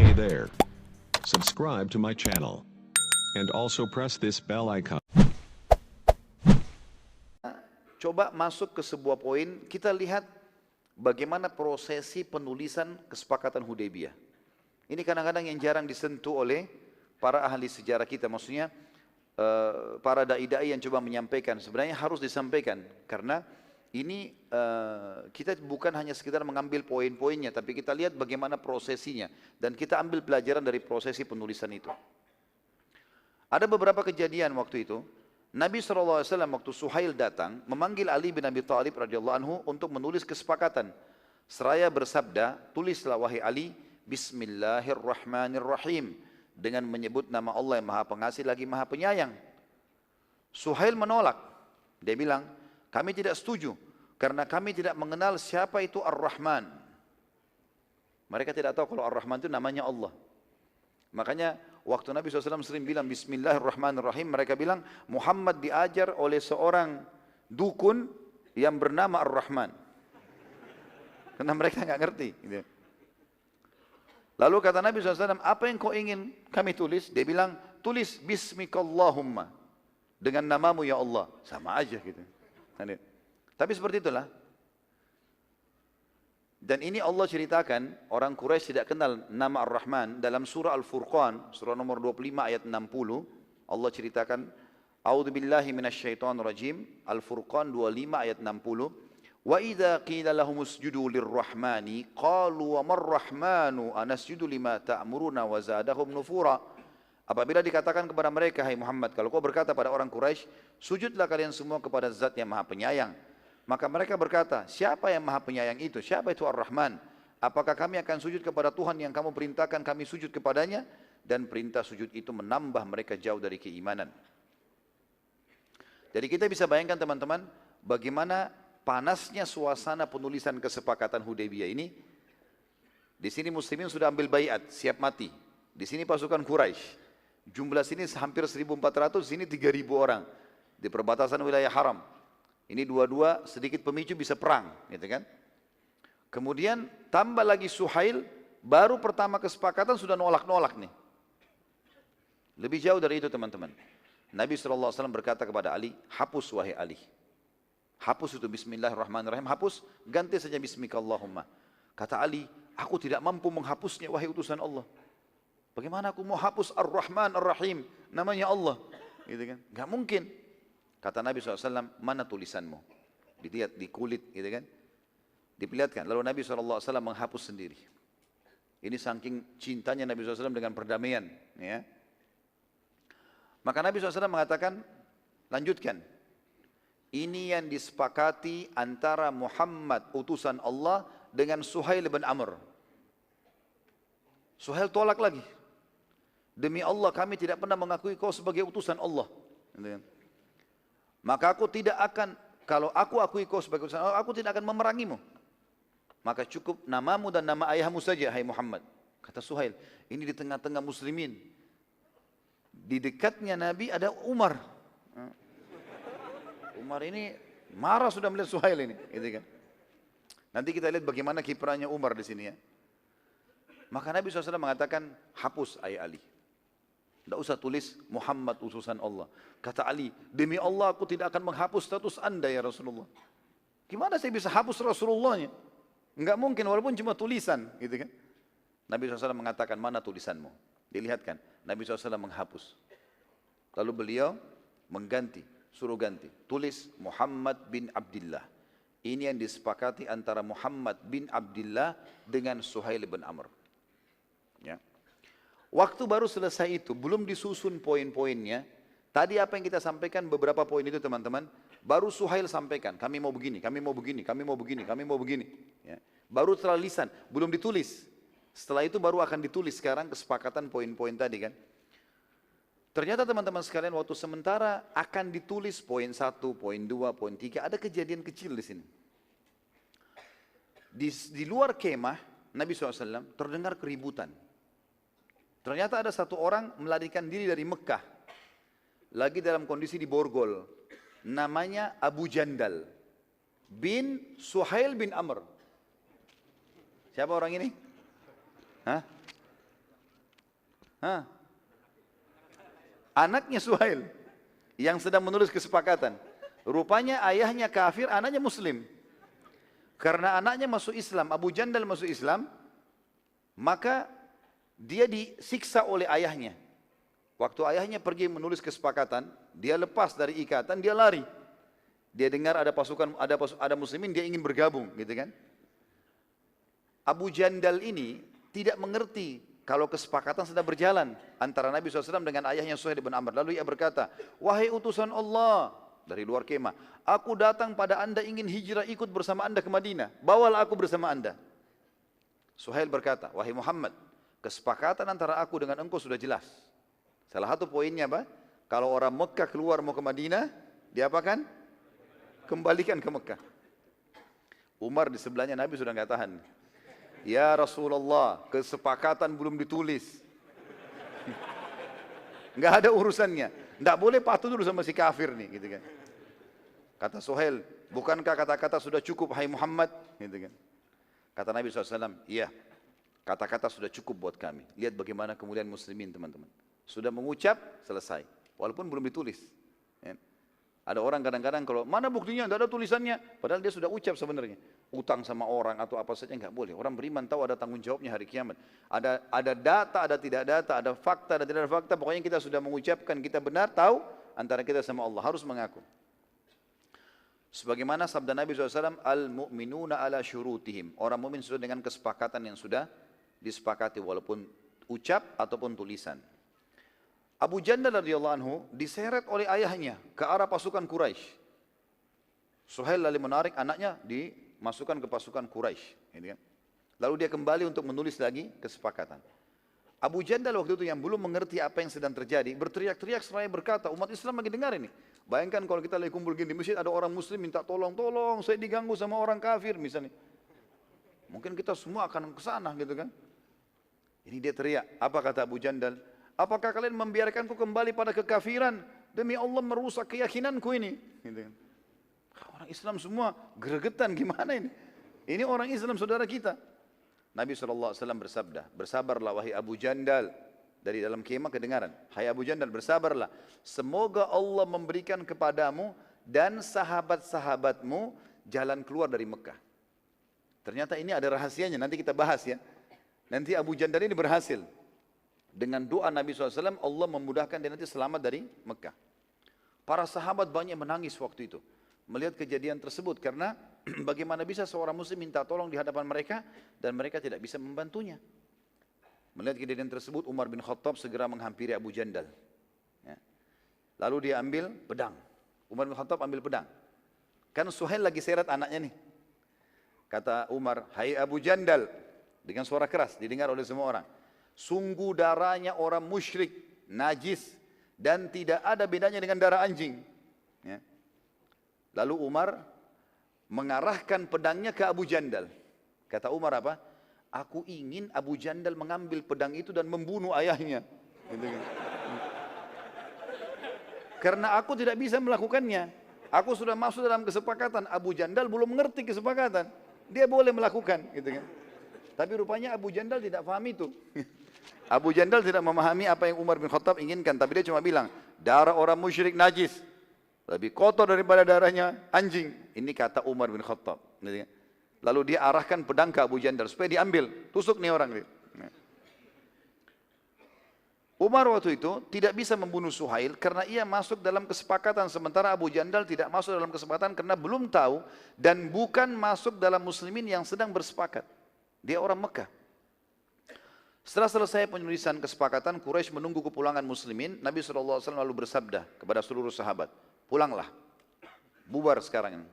Hey there. Subscribe to my channel. And also press this bell icon. Coba masuk ke sebuah poin, kita lihat bagaimana prosesi penulisan kesepakatan Hudaybiyah. Ini kadang-kadang yang jarang disentuh oleh para ahli sejarah kita, maksudnya para dai-dai yang coba menyampaikan, sebenarnya harus disampaikan, karena ini kita bukan hanya sekedar mengambil poin-poinnya, tapi kita lihat bagaimana prosesinya, dan kita ambil pelajaran dari prosesi penulisan itu. Ada beberapa kejadian waktu itu, Nabi SAW waktu Suhail datang, memanggil Ali bin Abi Thalib radhiyallahu anhu untuk menulis kesepakatan. Seraya bersabda, tulislah wahai Ali, Bismillahirrahmanirrahim, dengan menyebut nama Allah yang Maha Pengasih lagi Maha Penyayang. Suhail menolak, dia bilang, kami tidak setuju, karena kami tidak mengenal siapa itu Ar-Rahman. Mereka tidak tahu kalau Ar-Rahman itu namanya Allah. Makanya waktu Nabi SAW sering bilang Bismillahirrahmanirrahim, mereka bilang Muhammad diajar oleh seorang dukun yang bernama Ar-Rahman. Karena mereka nggak ngerti. Gitu. Lalu kata Nabi SAW, apa yang kau ingin kami tulis? Dia bilang, tulis Bismikallahumma, dengan namamu ya Allah. Sama aja gitu. Tapi seperti itulah. Dan ini Allah ceritakan, orang Quraisy tidak kenal nama Ar-Rahman. Dalam surah Al-Furqan, surah nomor 25 ayat 60, Allah ceritakan, A'udzubillahi minasyaitonirrajim, Al-Furqan 25 ayat 60, Wa idza qila lahum usjudu lirrahmani qalu wa marrahmanu anasjudu lima ta'muruna wa zadahum nufura. Apabila dikatakan kepada mereka, hai Muhammad, kalau kau berkata pada orang Quraisy, sujudlah kalian semua kepada Zat yang Maha Penyayang. Maka mereka berkata, siapa yang Maha Penyayang itu? Siapa itu Ar-Rahman? Apakah kami akan sujud kepada Tuhan yang kamu perintahkan kami sujud kepadanya? Dan perintah sujud itu menambah mereka jauh dari keimanan. Jadi kita bisa bayangkan teman-teman, bagaimana panasnya suasana penulisan kesepakatan Hudaybiyah ini. Di sini muslimin sudah ambil baiat, siap mati. Di sini pasukan Quraisy. Jumlah sini hampir 1.400, sini 3.000 orang. Di perbatasan wilayah haram. Ini dua-dua sedikit pemicu bisa perang, gitu kan? Kemudian tambah lagi Suhail, baru pertama kesepakatan sudah nolak-nolak nih. Lebih jauh dari itu teman-teman. Nabi SAW berkata kepada Ali, hapus wahai Ali. Hapus itu Bismillahirrahmanirrahim, hapus, ganti saja Bismikallahumma. Kata Ali, aku tidak mampu menghapusnya wahai utusan Allah. Bagaimana aku mau hapus Ar-Rahman Ar-Rahim, namanya Allah, gitu kan? Gak mungkin. Kata Nabi SAW, mana tulisanmu? Dilihat di kulit, gitu kan? Diperlihatkan. Lalu Nabi SAW menghapus sendiri. Ini saking cintanya Nabi SAW dengan perdamaian. Ya. Maka Nabi SAW mengatakan, lanjutkan. Ini yang disepakati antara Muhammad utusan Allah dengan Suhail bin Amr. Suhail tolak lagi. Demi Allah kami tidak pernah mengakui kau sebagai utusan Allah. Gitu kan? Maka aku tidak akan, kalau aku akui kau sebagai utusan Allah, aku tidak akan memerangimu. Maka cukup namamu dan nama ayahmu saja, hai Muhammad. Kata Suhail, ini di tengah-tengah muslimin. Di dekatnya Nabi ada Umar. Umar ini marah sudah melihat Suhail ini. Gitu kan? Nanti kita lihat bagaimana kiprahnya Umar di sini ya. Maka Nabi SAW mengatakan, hapus ayah Ali. Tidak usah tulis Muhammad utusan Allah. Kata Ali, demi Allah aku tidak akan menghapus status anda ya Rasulullah. Gimana saya bisa hapus Rasulullahnya? Enggak mungkin walaupun cuma tulisan. Gitu kan? Nabi SAW mengatakan, mana tulisanmu? Dilihatkan, Nabi SAW menghapus. Lalu beliau mengganti, suruh ganti. Tulis Muhammad bin Abdullah. Ini yang disepakati antara Muhammad bin Abdullah dengan Suhail bin Amr. Ya. Waktu baru selesai itu, belum disusun poin-poinnya. Tadi apa yang kita sampaikan, beberapa poin itu teman-teman, baru Suhail sampaikan, kami mau begini, kami mau begini, kami mau begini, kami mau begini. Ya. Baru setelah lisan, belum ditulis. Setelah itu baru akan ditulis sekarang kesepakatan poin-poin tadi kan. Ternyata teman-teman sekalian, waktu sementara akan ditulis poin 1, poin 2, poin 3, ada kejadian kecil di sini. Di luar kemah, Nabi SAW terdengar keributan. Ternyata ada satu orang melarikan diri dari Mekah. Lagi dalam kondisi di Borgol. Namanya Abu Jandal bin Suhail bin Amr. Siapa orang ini? Hah? Hah? Anaknya Suhail yang sedang menulis kesepakatan. Rupanya ayahnya kafir, anaknya muslim. Karena anaknya masuk Islam, Abu Jandal masuk Islam, maka dia disiksa oleh ayahnya. Waktu ayahnya pergi menulis kesepakatan, dia lepas dari ikatan, dia lari. Dia dengar ada pasukan, ada muslimin, dia ingin bergabung, gitu kan? Abu Jandal ini tidak mengerti kalau kesepakatan sedang berjalan antara Nabi SAW dengan ayahnya Suhail bin Amr. Lalu ia berkata, wahai utusan Allah, dari luar kemah, aku datang pada anda ingin hijrah ikut bersama anda ke Madinah. Bawalah aku bersama anda. Suhail berkata, wahai Muhammad, kesepakatan antara aku dengan engkau sudah jelas. Salah satu poinnya apa? Kalau orang Mekah keluar mau ke Madinah, diapakan? Kembalikan ke Mekah. Umar di sebelahnya Nabi sudah nggak tahan. Ya Rasulullah, kesepakatan belum ditulis. Nggak ada urusannya. Nggak boleh patuh dulu sama si kafir nih, gitu kan. Kata Suhail, bukankah kata-kata sudah cukup, hai Muhammad? Gitu kan. Kata Nabi SAW, iya, kata-kata sudah cukup buat kami. Lihat bagaimana kemuliaan muslimin, teman-teman. Sudah mengucap, selesai. Walaupun belum ditulis. Ya. Ada orang kadang-kadang kalau, mana buktinya, tidak ada tulisannya. Padahal dia sudah ucap sebenarnya. Utang sama orang atau apa saja, enggak boleh. Orang beriman tahu ada tanggung jawabnya hari kiamat. Ada data, ada tidak data, ada fakta, ada tidak ada fakta. Pokoknya kita sudah mengucapkan, kita benar tahu antara kita sama Allah. Harus mengaku. Sebagaimana sabda Nabi SAW, al-mu'minuna ala syurutihim. Orang mukmin sudah dengan kesepakatan yang sudah disepakati, walaupun ucap ataupun tulisan. Abu Jandal radhiyallahu anhu diseret oleh ayahnya ke arah pasukan Quraisy. Suhail lalu menarik anaknya dimasukkan ke pasukan Quraisy. Lalu dia kembali untuk menulis lagi kesepakatan. Abu Jandal waktu itu yang belum mengerti apa yang sedang terjadi, berteriak-teriak seraya berkata, umat Islam lagi dengar ini. Bayangkan kalau kita lagi kumpul gini di masjid, ada orang muslim minta tolong, saya diganggu sama orang kafir misalnya. Mungkin kita semua akan ke sana gitu kan. Ini dia teriak, apa kata Abu Jandal? Apakah kalian membiarkanku kembali pada kekafiran? Demi Allah merusak keyakinanku ini. Gitu kan. Orang Islam semua gregetan, gimana ini? Ini orang Islam saudara kita. Nabi SAW bersabda, bersabarlah wahai Abu Jandal. Dari dalam kemah kedengaran, hai Abu Jandal bersabarlah. Semoga Allah memberikan kepadamu dan sahabat-sahabatmu jalan keluar dari Mekah. Ternyata ini ada rahasianya, nanti kita bahas ya. Nanti Abu Jandal ini berhasil. Dengan doa Nabi SAW, Allah memudahkan dia nanti selamat dari Mekah. Para sahabat banyak menangis waktu itu. Melihat kejadian tersebut. Karena bagaimana bisa seorang muslim minta tolong di hadapan mereka. Dan mereka tidak bisa membantunya. Melihat kejadian tersebut, Umar bin Khattab segera menghampiri Abu Jandal. Ya. Lalu dia ambil pedang. Umar bin Khattab ambil pedang. Kan Suhail lagi seret anaknya nih. Kata Umar, hai Abu Jandal. Dengan suara keras, didengar oleh semua orang. Sungguh darahnya orang musyrik, najis, dan tidak ada bedanya dengan darah anjing. Ya. Lalu Umar mengarahkan pedangnya ke Abu Jandal. Kata Umar apa? Aku ingin Abu Jandal mengambil pedang itu dan membunuh ayahnya. Gitu kan. Karena aku tidak bisa melakukannya. Aku sudah masuk dalam kesepakatan. Abu Jandal belum mengerti kesepakatan. Dia boleh melakukan. Gitu kan. Tapi rupanya Abu Jandal tidak paham itu. Abu Jandal tidak memahami apa yang Umar bin Khattab inginkan. Tapi dia cuma bilang, darah orang musyrik najis. Lebih kotor daripada darahnya anjing. Ini kata Umar bin Khattab. Lalu dia arahkan pedang ke Abu Jandal. Supaya diambil. Tusuk nih orang. Umar waktu itu tidak bisa membunuh Suhail. Karena ia masuk dalam kesepakatan. Sementara Abu Jandal tidak masuk dalam kesepakatan. Karena belum tahu. Dan bukan masuk dalam muslimin yang sedang bersepakat. Dia orang Mekah. Setelah selesai penulisan kesepakatan, Quraisy menunggu kepulangan muslimin. Nabi SAW lalu bersabda kepada seluruh sahabat, pulanglah, bubar sekarang ini.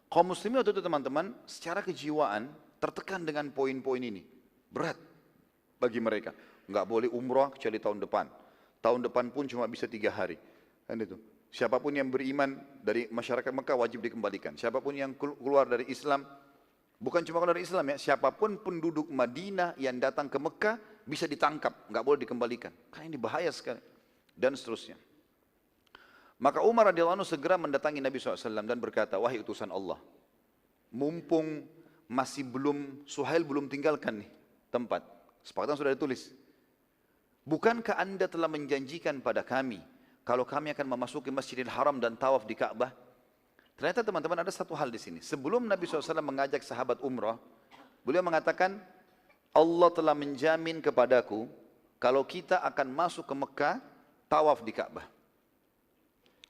Kaum muslimin waktu itu teman-teman, secara kejiwaan tertekan dengan poin-poin ini. Berat bagi mereka. Enggak boleh umrah kecuali tahun depan. Tahun depan pun cuma bisa 3 hari. Kan itu. Siapapun yang beriman dari masyarakat Mekah wajib dikembalikan. Siapapun yang keluar dari Islam, bukan cuma kalau dari Islam ya, siapapun penduduk Madinah yang datang ke Mekah bisa ditangkap, nggak boleh dikembalikan. Karena ini bahaya sekali. Dan seterusnya. Maka Umar radhiyallahu anhu segera mendatangi Nabi SAW dan berkata, wahai utusan Allah, mumpung masih Suhail belum tinggalkan nih tempat. Kesepakatan sudah ditulis. bukankah anda telah menjanjikan pada kami kalau kami akan memasuki Masjidil Haram dan tawaf di Ka'bah? Ternyata teman-teman ada satu hal di sini. Sebelum Nabi SAW mengajak sahabat umrah, beliau mengatakan, Allah telah menjamin kepadaku kalau kita akan masuk ke Mekah, tawaf di Ka'bah.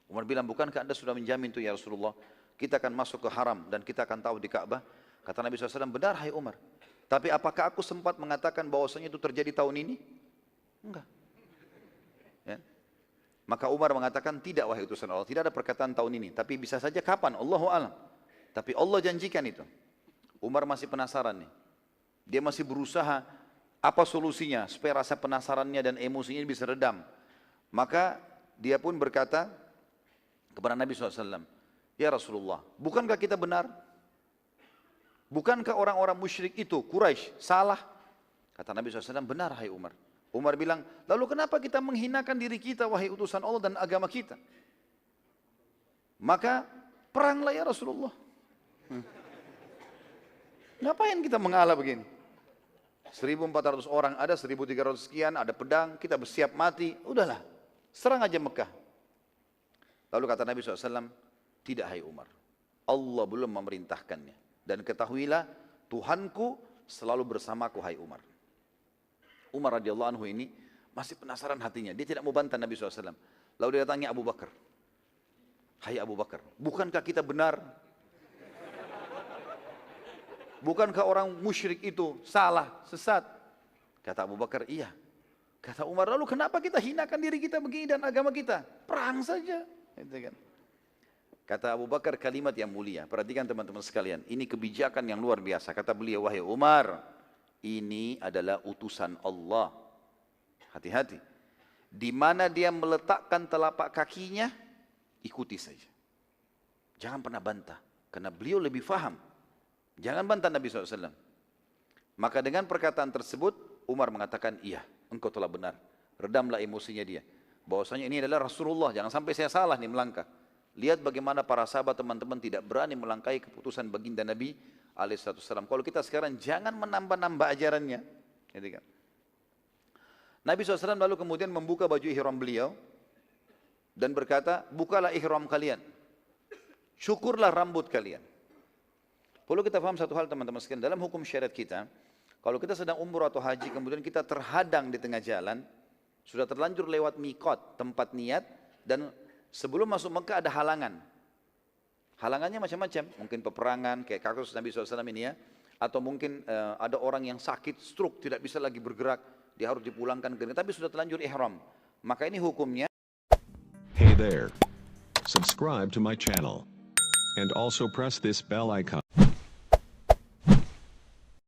Umar bilang, bukankah anda sudah menjamin itu ya Rasulullah? Kita akan masuk ke haram dan kita akan tawaf di Ka'bah. Kata Nabi SAW, benar hai Umar. Tapi apakah aku sempat mengatakan bahwasanya itu terjadi tahun ini? Enggak. Ya. Maka Umar mengatakan, tidak wahai utusan Allah, tidak ada perkataan tahun ini. Tapi bisa saja kapan, Allahu a'lam. Tapi Allah janjikan itu. Umar masih penasaran nih. Dia masih berusaha, apa solusinya supaya rasa penasarannya dan emosinya bisa redam. Maka dia pun berkata kepada Nabi SAW, ya Rasulullah, bukankah kita benar? Bukankah orang-orang musyrik itu, Quraisy, salah? Kata Nabi SAW, benar hai Umar. Umar bilang, lalu kenapa kita menghinakan diri kita wahai utusan Allah dan agama kita? Maka peranglah ya Rasulullah. Ngapain kita mengalah begini? 1.400 orang ada, 1.300 sekian, ada pedang, kita bersiap mati, udahlah, serang aja Mekah. Lalu kata Nabi SAW, tidak hai Umar, Allah belum memerintahkannya. Dan ketahuilah, Tuhanku selalu bersamaku hai Umar. Umar radhiyallahu anhu ini masih penasaran hatinya, dia tidak mau bantah Nabi SAW. Lalu dia datangnya Abu Bakar. Hai Abu Bakar, bukankah kita benar? Bukankah orang musyrik itu salah, sesat? Kata Abu Bakar, iya. Kata Umar, lalu kenapa kita hinakan diri kita begini dan agama kita? Perang saja. Kata Abu Bakar kalimat yang mulia. Perhatikan teman-teman sekalian, ini kebijakan yang luar biasa. Kata beliau, wahai Umar, ini adalah utusan Allah. Hati-hati. Di mana dia meletakkan telapak kakinya, ikuti saja. Jangan pernah bantah, karena beliau lebih faham. Jangan bantah Nabi SAW. Maka dengan perkataan tersebut, Umar mengatakan, iya, engkau telah benar. Redamlah emosinya dia. Bahwasanya ini adalah Rasulullah, jangan sampai saya salah nih melangkah. Lihat bagaimana para sahabat teman-teman tidak berani melangkahi keputusan baginda Nabi alaihissalam. Kalau kita sekarang jangan menambah-nambah ajarannya. Nabi SAW lalu kemudian membuka baju ihram beliau dan berkata, bukalah ihram kalian, syukurlah rambut kalian. Perlu kita paham satu hal teman-teman sekalian, dalam hukum syariat kita, kalau kita sedang umrah atau haji kemudian kita terhadang di tengah jalan, sudah terlanjur lewat mikot, tempat niat, dan sebelum masuk Mekah ada halangan. Halangannya macam-macam, mungkin peperangan, kayak kasus Nabi SAW ini ya, atau mungkin ada orang yang sakit, stroke, tidak bisa lagi bergerak, dia harus dipulangkan ke negeri, tapi sudah terlanjur ihram. Maka ini hukumnya. Hey there. Subscribe to my channel. And also press this bell icon.